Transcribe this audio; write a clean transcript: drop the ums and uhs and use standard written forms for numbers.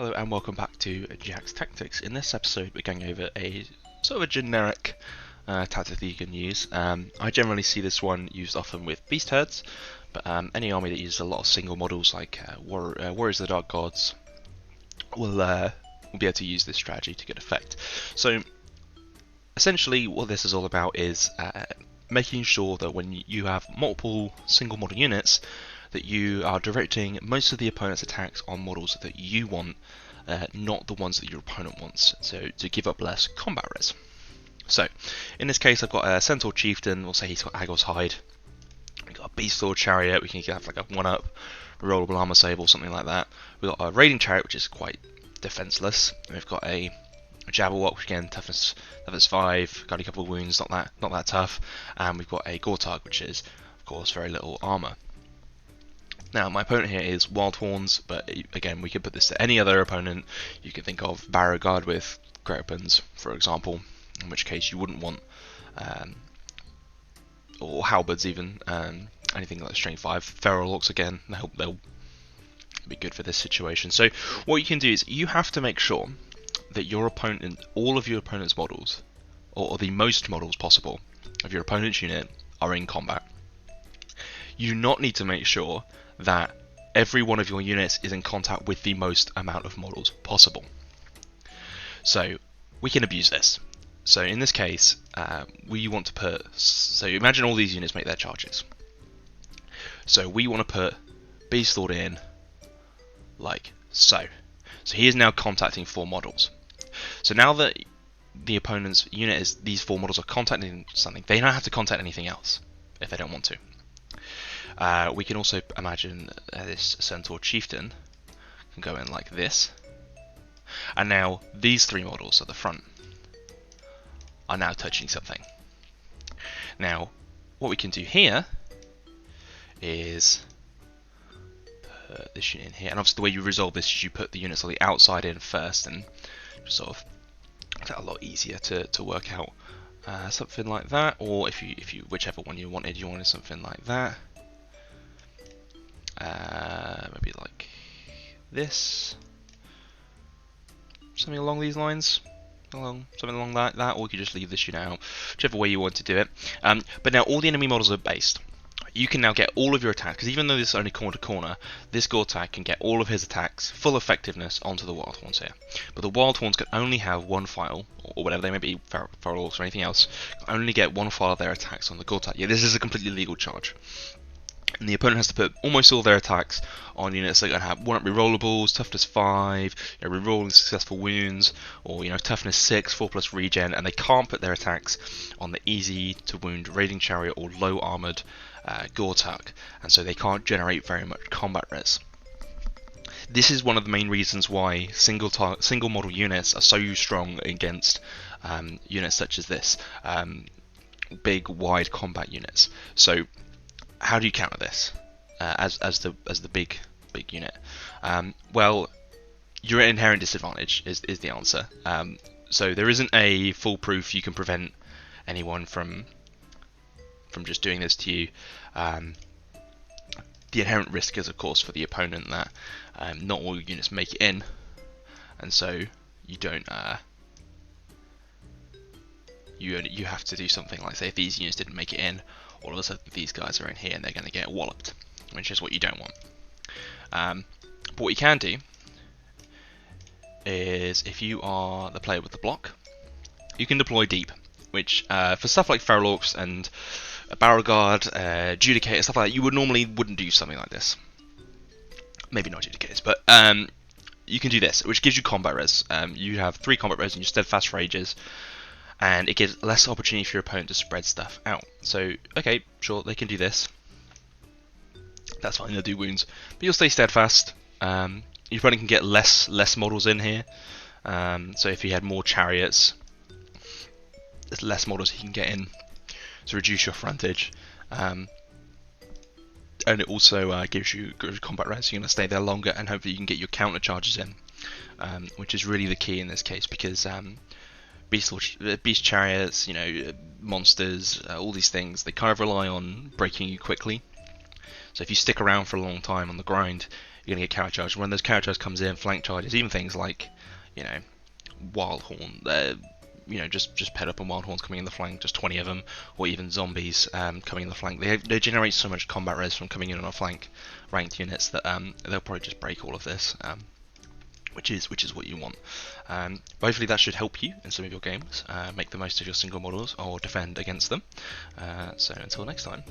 Hello and welcome back to Jack's Tactics. In this episode we're going over a sort of a generic tactic that you can use. I generally see this one used often with beast herds, but any army that uses a lot of single models like Warriors of the Dark Gods will be able to use this strategy to good effect. So essentially what this is all about is making sure that when you have multiple single model units that you are directing most of the opponent's attacks on models that you want, not the ones that your opponent wants, so to give up less combat res. So, in this case I've got a Centaur Chieftain, we'll say he's got Agor's Hide, we've got a Beast Lord Chariot, we can have like a 1-up, Rollable Armor Sable, something like that. We've got a Raiding Chariot, which is quite defenseless, and we've got a Jabberwock, which again, toughness 5, got a couple of wounds, not that tough, and we've got a Gortug, which is, of course, very little armor. Now, my opponent here is Wild Horns, but again, we could put this to any other opponent. You can think of Barrow Guard with Great Opens, for example, in which case you wouldn't want, or Halberds even, anything like Strength 5. Feral Orcs again, they'll be good for this situation. So, what you can do is you have to make sure that your opponent, all of your opponent's models, or the most models possible of your opponent's unit, are in combat. You do not need to make sure that every one of your units is in contact with the most amount of models possible. So we can abuse this. So in this case, we want to put, so imagine all these units make their charges. So we want to put Beast Lord in like so. So he is now contacting 4 models. So now that the opponent's unit is, these 4 models are contacting something, they don't have to contact anything else if they don't want to. We can also imagine this Centaur Chieftain can go in like this, and now these 3 models at the front are now touching something. Now what we can do here is put this unit in here, and obviously the way you resolve this is you put the units on the outside in first, and just sort of make that a lot easier to work out. Something like that, or if you whichever one you wanted something like that. Maybe like this, something along these lines, something along that, or you could just leave this unit out, whichever way you want to do it. But now all the enemy models are based. You can now get all of your attacks, because even though this is only corner to corner, this Gortag can get all of his attacks, full effectiveness, onto the Wild Horns here. But the Wild Horns can only have one file, or whatever they may be, Feral Orcs or anything else, can only get one file of their attacks on the Gortag. Yeah, this is a completely legal charge. And the opponent has to put almost all their attacks on units that are going to have 1-up rerollables, toughness 5, rerolling successful wounds, or toughness 6, 4+ regen, and they can't put their attacks on the easy to wound Raiding Chariot or low armored Gortug, and so they can't generate very much combat res. This is one of the main reasons why single model units are so strong against units such as this, big wide combat units. So how do you counter this as the big unit? Well, your inherent disadvantage is the answer. So there isn't a foolproof you can prevent anyone from just doing this to you. The inherent risk is, of course, for the opponent that not all your units make it in, and so you don't. You have to do something like, say, if these units didn't make it in, all of a sudden these guys are in here and they're going to get walloped, which is what you don't want. But what you can do is, if you are the player with the block, you can deploy deep, which for stuff like Feral Orcs and Barrow Guard, Judicator, stuff like that, you wouldn't do something like this. Maybe not Judicators, but you can do this, which gives you combat res. You have 3 combat res in your Steadfast Rages, and it gives less opportunity for your opponent to spread stuff out. So, okay, sure, they can do this. That's fine, they'll do wounds, but you'll stay steadfast. Your opponent can get less models in here. So if he had more chariots, there's less models he can get in to reduce your frontage. And it also gives you good combat res. You're going to stay there longer, and hopefully you can get your counter charges in, which is really the key in this case, because beast chariots, monsters, all these things, they kind of rely on breaking you quickly. So if you stick around for a long time on the grind, you're going to get carry charge. When those carry charge comes in, flank charges, even things like, Wild Horn, just pet up and Wild Horns coming in the flank, just 20 of them, or even zombies coming in the flank. They generate so much combat res from coming in on a flank ranked units that they'll probably just break all of this. Which is what you want. Hopefully that should help you in some of your games, make the most of your single models or defend against them. So until next time.